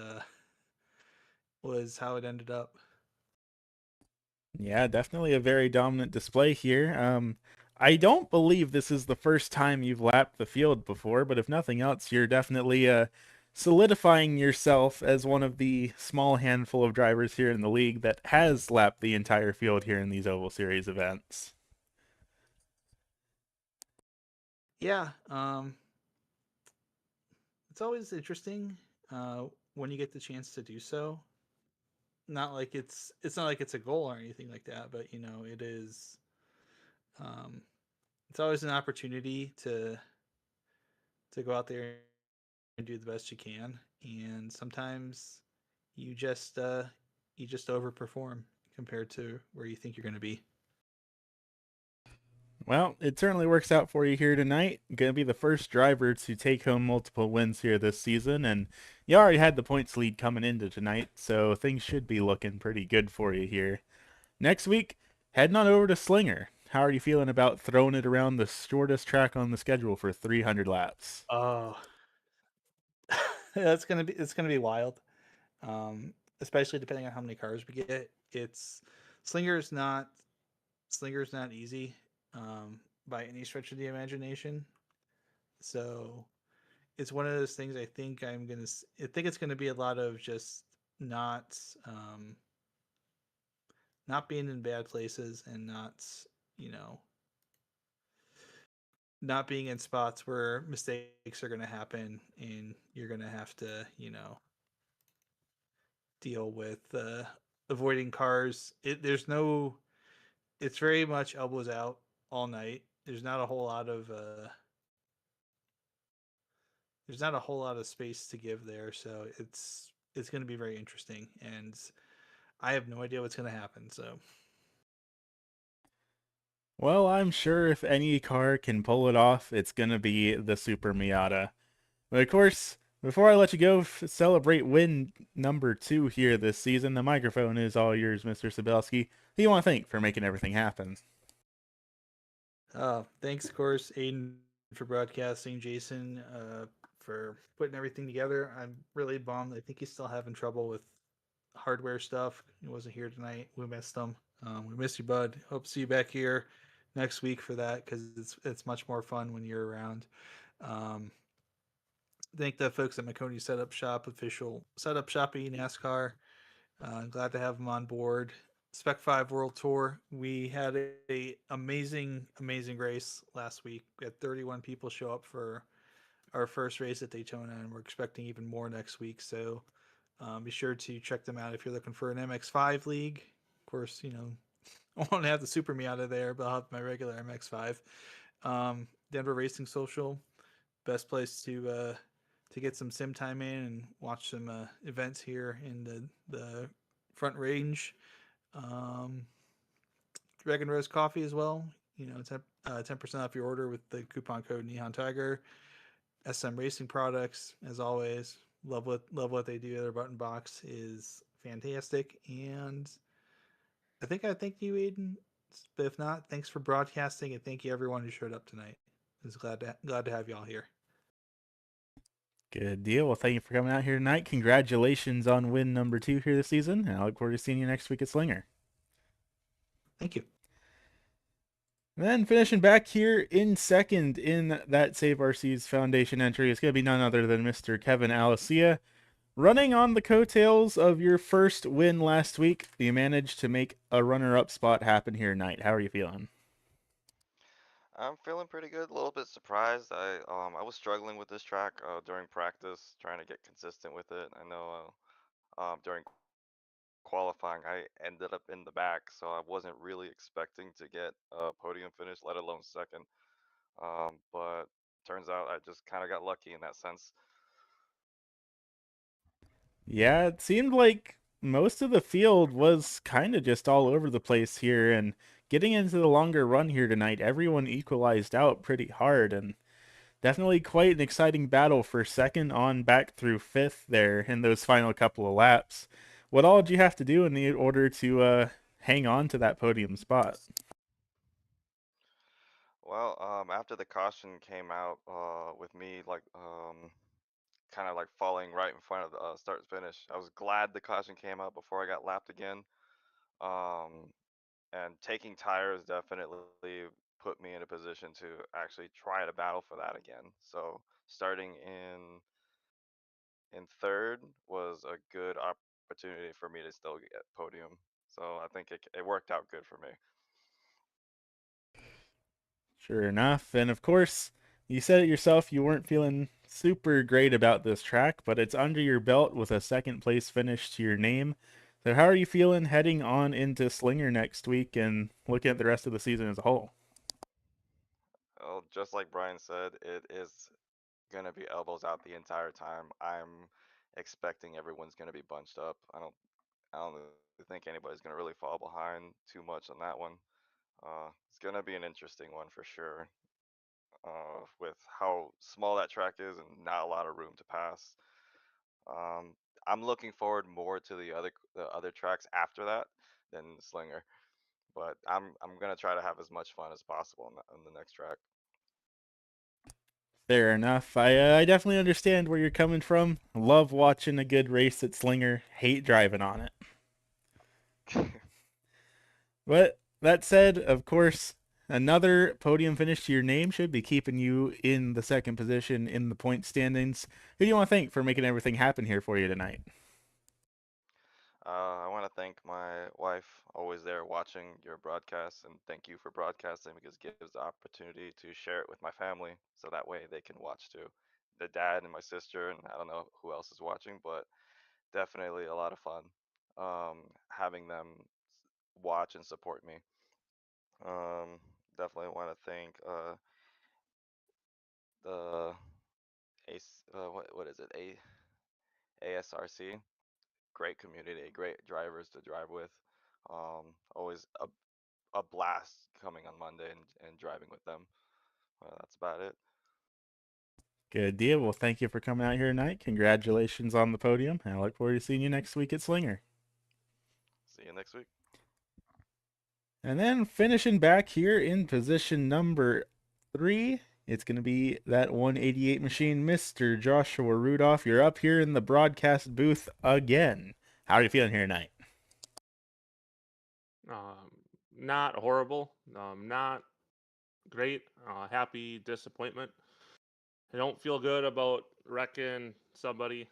was how it ended up. Yeah, definitely a very dominant display here. I don't believe this is the first time you've lapped the field before, but if nothing else, you're definitely solidifying yourself as one of the small handful of drivers here in the league that has lapped the entire field here in these Oval Series events. Yeah, it's always interesting when you get the chance to do so. Not like it's not like it's a goal or anything like that, but it is. Um, it's always an opportunity to go out there and do the best you can, and sometimes you just uh, you just overperform compared to where you think you're going to be. Well, it certainly works out for you here tonight. Going to be the first driver to take home multiple wins here this season, and you already had the points lead coming into tonight, so things should be looking pretty good for you here. Next week, heading on over to Slinger. How are you feeling about throwing it around the shortest track on the schedule for 300 laps? Oh, it's gonna be wild. Especially depending on how many cars we get. It's Slinger's not Slinger's not easy by any stretch of the imagination. So it's one of those things. I think it's gonna be a lot of just not um, not being in bad places and you know not being in spots where mistakes are gonna happen and you're gonna have to deal with avoiding cars. There's no it's very much elbows out all night. There's not a whole lot of space to give there, so it's going to be very interesting, and I have no idea what's going to happen. So Well, I'm sure if any car can pull it off, it's going to be the Super Miata. But of course, before I let you go, celebrate win number 2 here this season, the microphone is all yours, Mr. Sabelski. Who do you want to thank for making everything happen? thanks, of course, Aiden for broadcasting, Jason for putting everything together. I'm really bummed. I think he's still having trouble with hardware stuff. He wasn't here tonight. We missed him. We miss you, bud. Hope to see you back here next week for that because it's much more fun when you're around. Um, thank the folks at Maconi Setup Shop, official Setup Shopping NASCAR. Glad to have them on board. Spec 5 World Tour. We had a amazing race last week. We had 31 people show up for our first race at Daytona, and we're expecting even more next week. So be sure to check them out if you're looking for an MX5 league. Of course, I won't have the Super Miata there, but I'll have my regular MX5. Denver Racing Social, best place to get some sim time in and watch some events here in the Front Range. Um, Dragon Rose Coffee as well. 10% off your order with the coupon code Neon Tiger. SM Racing Products, as always, love what they do. Their button box is fantastic, and I thank you, Aiden. But if not, thanks for broadcasting, and thank you everyone who showed up tonight. I was glad to have y'all here. Good deal. Well, thank you for coming out here tonight. Congratulations on win number 2 here this season, and I look forward to seeing you next week at Slinger. Thank you. And then finishing back here in second in that Save RC's Foundation entry is going to be none other than Mr. Kevin Alicia. Running on the coattails of your first win last week, you managed to make a runner-up spot happen here tonight. How are you feeling? I'm feeling pretty good. A little bit surprised. I was struggling with this track during practice, trying to get consistent with it. I know during qualifying I ended up in the back, so I wasn't really expecting to get a podium finish, let alone second. But turns out I just kind of got lucky in that sense. Yeah, it seemed like most of the field was kind of just all over the place here, and getting into the longer run here tonight, everyone equalized out pretty hard, and definitely quite an exciting battle for second on back through fifth there in those final couple of laps. What all did you have to do in order to hang on to that podium spot? Well, after the caution came out, with me kind of like falling right in front of the start finish, I was glad the caution came out before I got lapped again. Um, and taking tires definitely put me in a position to actually try to battle for that again. So starting in third was a good opportunity for me to still get podium. So I think it worked out good for me. Sure enough. And of course, you said it yourself, you weren't feeling super great about this track, but it's under your belt with a second place finish to your name. So how are you feeling heading on into Slinger next week and looking at the rest of the season as a whole? Well, just like Brian said, it is gonna be elbows out the entire time. I'm expecting everyone's gonna be bunched up. I don't really think anybody's gonna really fall behind too much on that one. It's gonna be an interesting one for sure. With how small that track is and not a lot of room to pass. Um, I'm looking forward more to the other tracks after that than Slinger, but I'm gonna try to have as much fun as possible on the next track. Fair enough. I definitely understand where you're coming from. Love watching a good race at Slinger. Hate driving on it. But that said, of course, another podium finish to your name should be keeping you in the second position in the point standings. Who do you want to thank for making everything happen here for you tonight? I want to thank my wife, always there watching your broadcasts, and thank you for broadcasting because it gives the opportunity to share it with my family so that way they can watch too. The dad and my sister, and I don't know who else is watching, but definitely a lot of fun having them watch and support me. Um, Definitely want to thank the what is it? ASRC. Great community, great drivers to drive with. Always a blast coming on Monday and driving with them. That's about it. Good deal. Well, thank you for coming out here tonight. Congratulations on the podium. I look forward to seeing you next week at Slinger. See you next week. And then finishing back here in position number 3, it's going to be that 188 machine, Mr. Joshua Rudolph. You're up here in the broadcast booth again. How are you feeling here tonight? Um, Not horrible. Not great. Happy disappointment. I don't feel good about wrecking somebody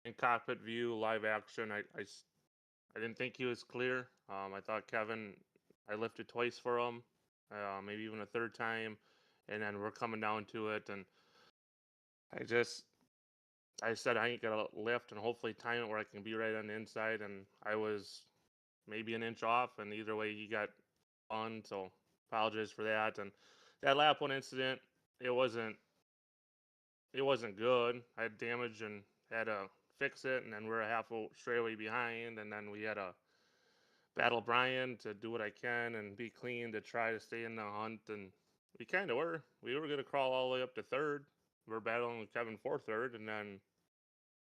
in cockpit view, live action. I didn't think he was clear. I thought Kevin, I lifted twice for him, maybe even a third time, and then we're coming down to it. And I just, I said I ain't gonna lift and hopefully time it where I can be right on the inside. And I was maybe an inch off, and either way he got on. So apologize for that. And that lap one incident, it wasn't it wasn't good. I had damage and had to fix it, and then we're a half a straightaway behind, and then we had to battle Brian to do what I can and be clean to try to stay in the hunt, and we kind of were. We were gonna crawl all the way up to third. We're battling with Kevin for third, and then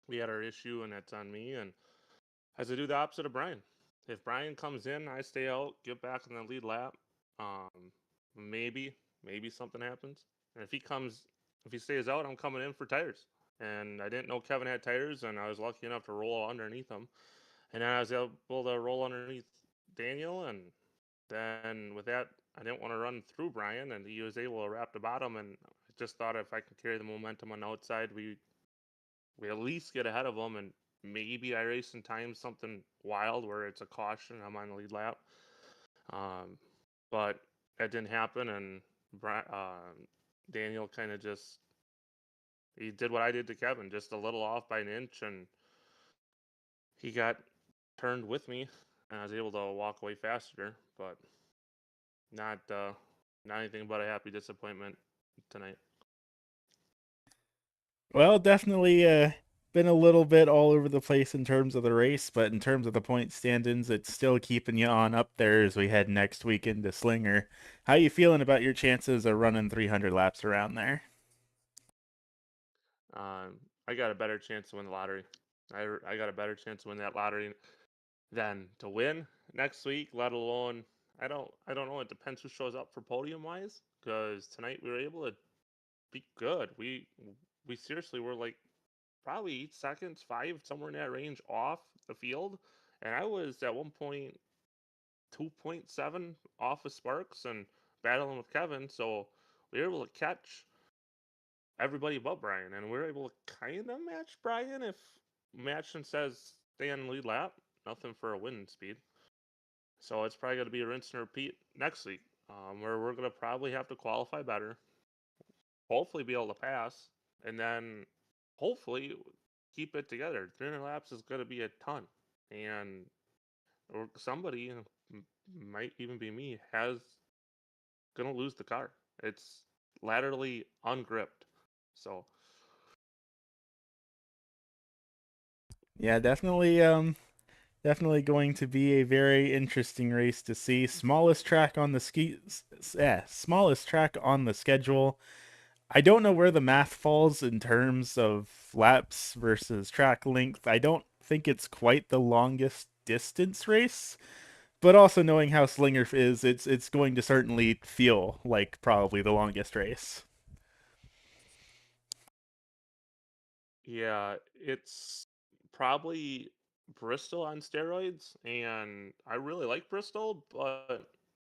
we had our issue, and that's on me. And I had to do the opposite of Brian. If Brian comes in, I stay out, get back in the lead lap. Um, maybe something happens. And if he stays out, I'm coming in for tires. And I didn't know Kevin had tires, and I was lucky enough to roll underneath him. And then I was able to roll underneath Daniel, and then with that, I didn't want to run through Brian, and he was able to wrap the bottom. And I just thought if I could carry the momentum on the outside, we at least get ahead of them, and maybe I race in time something wild where it's a caution. I'm on the lead lap, um, but that didn't happen, and Daniel kind of just he did what I did to Kevin, just a little off by an inch, and he got turned with me, and I was able to walk away faster, but not not anything but a happy disappointment tonight. Well, definitely been a little bit all over the place in terms of the race, but in terms of the point standings, it's still keeping you on up there as we head next week into Slinger. How you feeling about your chances of running 300 laps around there? I got a better chance to win the lottery. I got a better chance to win that lottery. then to win next week, let alone I don't know. It depends who shows up for podium wise. Because tonight we were able to be good. We seriously were like probably 8 seconds, 5 somewhere in that range off the field, and I was at one point 2.7 off of Sparks and battling with Kevin. So we were able to catch everybody but Brian, and we were able to kind of match Brian if Matchin says stay on the lead lap. Nothing for a win speed. So it's probably going to be a rinse and repeat next week, where we're going to probably have to qualify better, hopefully be able to pass, and then hopefully keep it together. 300 laps is going to be a ton, and or somebody might even be me has going to lose the car. It's laterally ungripped, so Yeah, definitely going to be a very interesting race to see. Smallest track on the smallest track on the schedule. I don't know where the math falls in terms of laps versus track length. I don't think it's quite the longest distance race, but also knowing how Slinger is, it's going to certainly feel like probably the longest race. yeah, it's probably Bristol on steroids, and I really like Bristol, but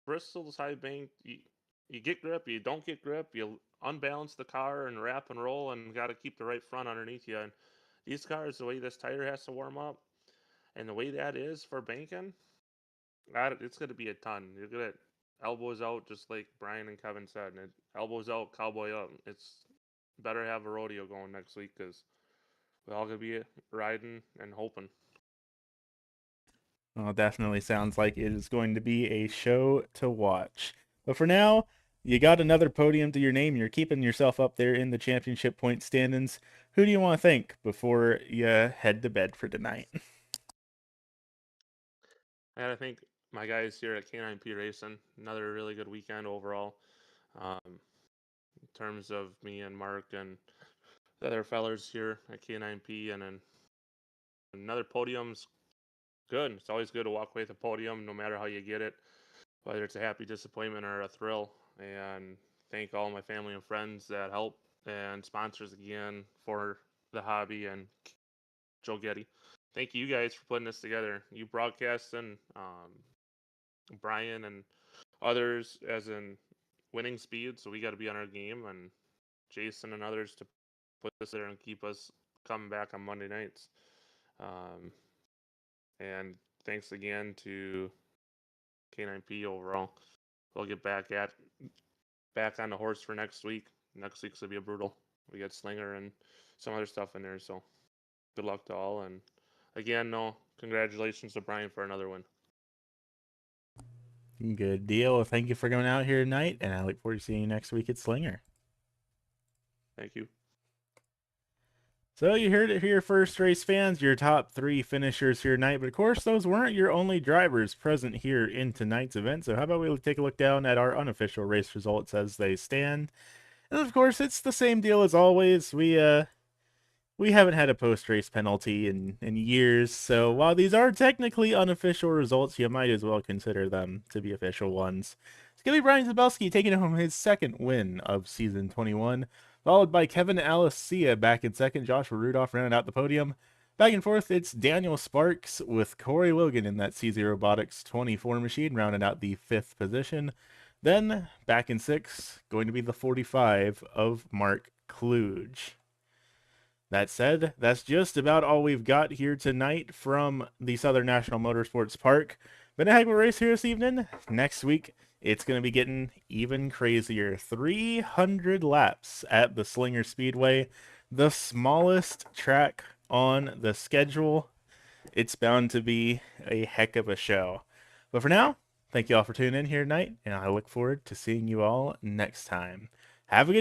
Bristol's high bank. You get grip, you don't get grip, you unbalance the car and wrap and roll, and got to keep the right front underneath you. And these cars, the way this tire has to warm up, and the way that is for banking, it's going to be a ton. You're gonna elbows out, just like Brian and Kevin said, and elbows out, cowboy up. It's better have a rodeo going next week because we all gonna be riding and hoping. Well, definitely sounds like it is going to be a show to watch. But for now, you got another podium to your name. You're keeping yourself up there in the championship point standings. Who do you want to thank before you head to bed for tonight? And I think my guys here at K9P Racing, another really good weekend overall. In terms of me and Mark and the other fellers here at K9P, and then another podium's good. It's always good to walk away with a podium, no matter how you get it, whether it's a happy disappointment or a thrill. And thank all my family and friends that help and sponsors again for the hobby, and Joe Getty. Thank you guys for putting this together. You broadcasting, Brian and others as in winning speed, so we got to be on our game, and Jason and others to put this there and keep us coming back on Monday nights. Um, and thanks again to K9P overall. We'll get back on the horse for next week. Next week's gonna be a brutal. We got Slinger and some other stuff in there, so good luck to all. And again, no, congratulations to Brian for another win. Good deal. Well, thank you for going out here tonight, and I look forward to seeing you next week at Slinger. Thank you. So you heard it here first, race fans, your top 3 finishers here tonight. But of course, those weren't your only drivers present here in tonight's event. So how about we take a look down at our unofficial race results as they stand. And of course, it's the same deal as always. We haven't had a post-race penalty in years, so while these are technically unofficial results, you might as well consider them to be official ones. It's going to be Brian Zabelski taking home his second win of Season 21, followed by Kevin Alessia back in second. Joshua Rudolph rounded out the podium. Back and forth, it's Daniel Sparks with Corey Logan in that CZ Robotics 24 machine, rounded out the 5th position. Then, back in 6th, going to be the 45 of Mark Kluge. That said, that's just about all we've got here tonight from the Southern National Motorsports Park. Been a heck of a race here this evening. Next week, it's going to be getting even crazier. 300 laps at the Slinger Speedway, the smallest track on the schedule. It's bound to be a heck of a show. But for now, thank you all for tuning in here tonight, and I look forward to seeing you all next time. Have a good evening.